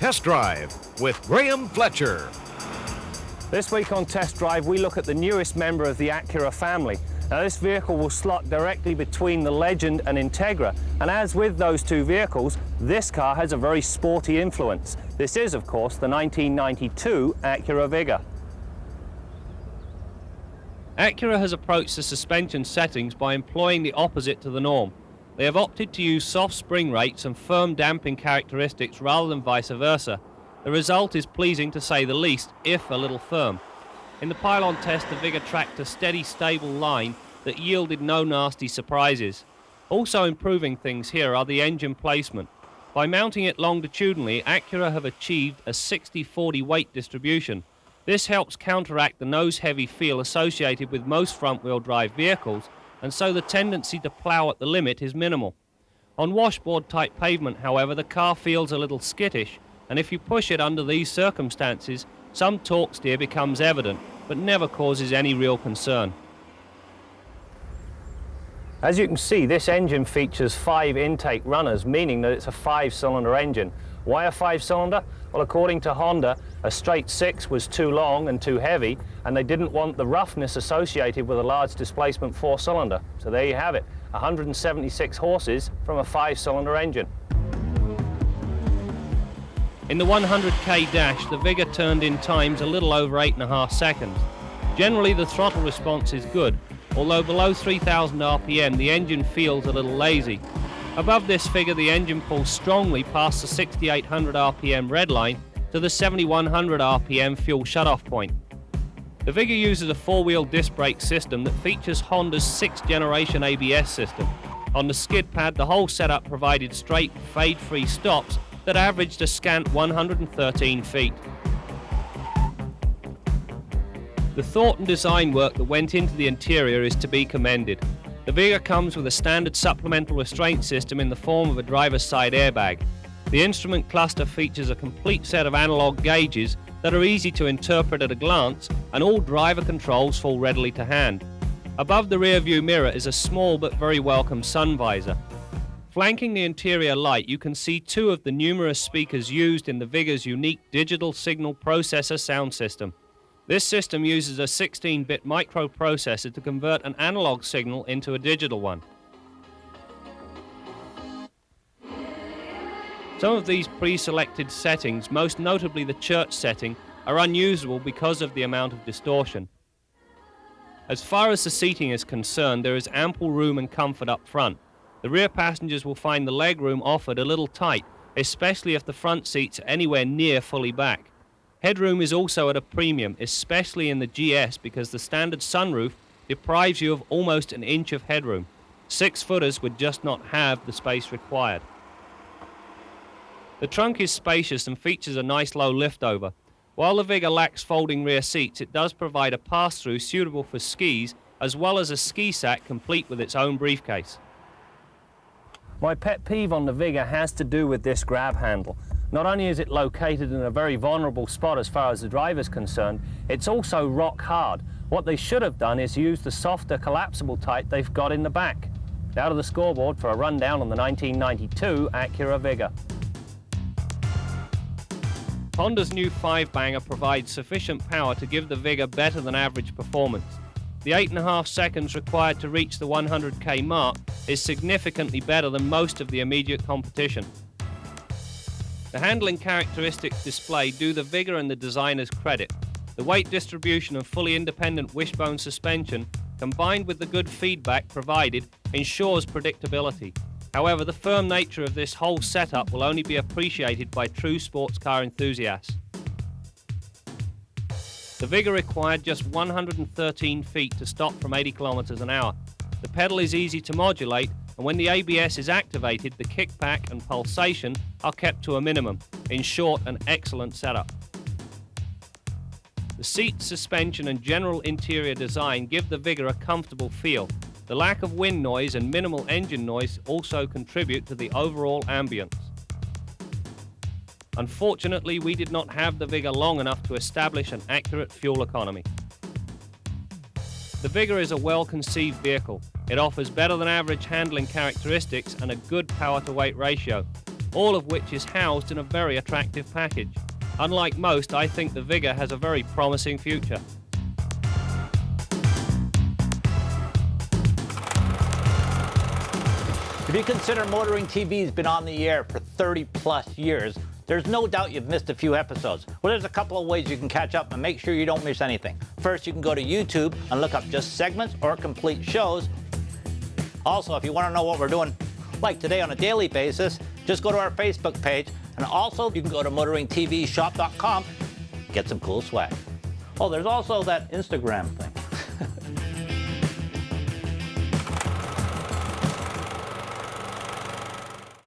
Test Drive with Graeme Fletcher. This week on Test Drive, we look at the newest member of the Acura family. Now, this vehicle will slot directly between the Legend and Integra, and as with those two vehicles, this car has a very sporty influence. This is, of course, the 1992 Acura Vigor. Acura has approached the suspension settings by employing the opposite to the norm. They have opted to use soft spring rates and firm damping characteristics rather than vice versa. The result is pleasing to say the least, if a little firm. In the pylon test, the Vigor tracked a steady, stable line that yielded no nasty surprises. Also improving things here are the engine placement. By mounting it longitudinally, Acura have achieved a 60-40 weight distribution. This helps counteract the nose-heavy feel associated with most front-wheel drive vehicles, and so the tendency to plough at the limit is minimal. On washboard-type pavement, however, the car feels a little skittish, and if you push it under these circumstances, some torque steer becomes evident, but never causes any real concern. As you can see, this engine features 5 intake runners, meaning that it's a 5-cylinder engine. Why a 5-cylinder? Well, according to Honda, a straight 6 was too long and too heavy, and they didn't want the roughness associated with a large displacement 4-cylinder. So there you have it, 176 horses from a 5-cylinder engine. In the 100k dash, the Vigor turned in times a little over 8.5 seconds. Generally, the throttle response is good, although below 3,000 RPM, the engine feels a little lazy. Above this figure, the engine pulls strongly past the 6,800 RPM red line to the 7,100 RPM fuel shutoff point. The Vigor uses a 4-wheel disc brake system that features Honda's 6th generation ABS system. On the skid pad, the whole setup provided straight, fade-free stops that averaged a scant 113 feet. The thought and design work that went into the interior is to be commended. The Vigor comes with a standard supplemental restraint system in the form of a driver's side airbag. The instrument cluster features a complete set of analog gauges that are easy to interpret at a glance, and all driver controls fall readily to hand. Above the rear view mirror is a small but very welcome sun visor. Flanking the interior light, you can see 2 of the numerous speakers used in the Vigor's unique digital signal processor sound system. This system uses a 16-bit microprocessor to convert an analog signal into a digital one. Some of these pre-selected settings, most notably the church setting, are unusable because of the amount of distortion. As far as the seating is concerned, there is ample room and comfort up front. The rear passengers will find the legroom offered a little tight, especially if the front seats are anywhere near fully back. Headroom is also at a premium, especially in the GS, because the standard sunroof deprives you of almost an inch of headroom. 6-footers would just not have the space required. The trunk is spacious and features a nice low liftover. While the Vigor lacks folding rear seats, it does provide a pass-through suitable for skis, as well as a ski sack complete with its own briefcase. My pet peeve on the Vigor has to do with this grab handle. Not only is it located in a very vulnerable spot as far as the driver's concerned, it's also rock hard. What they should have done is use the softer collapsible type they've got in the back. Now to the scoreboard for a rundown on the 1992 Acura Vigor. Honda's new 5-banger provides sufficient power to give the Vigor better than average performance. The 8.5 seconds required to reach the 100k mark is significantly better than most of the immediate competition. The handling characteristics displayed do the Vigor and the designers credit. The weight distribution and fully independent wishbone suspension, combined with the good feedback provided, ensures predictability. However, the firm nature of this whole setup will only be appreciated by true sports car enthusiasts. The Vigor required just 113 feet to stop from 80 kilometers an hour. The pedal is easy to modulate, and when the ABS is activated, the kickback and pulsation are kept to a minimum. In short, an excellent setup. The seat, suspension and general interior design give the Vigor a comfortable feel. The lack of wind noise and minimal engine noise also contribute to the overall ambience. Unfortunately, we did not have the Vigor long enough to establish an accurate fuel economy. The Vigor is a well-conceived vehicle. It offers better than average handling characteristics and a good power-to-weight ratio. all of which is housed in a very attractive package. Unlike most, I think the Vigor has a very promising future. If you consider Motoring TV's been on the air for 30 plus years, there's no doubt you've missed a few episodes. Well, there's a couple of ways you can catch up and make sure you don't miss anything. First, you can go to YouTube and look up just segments or complete shows. Also, if you want to know what we're doing, like today on a daily basis, just go to our Facebook page. And also, you can go to motoringtvshop.com, get some cool swag. Oh, there's also that Instagram thing.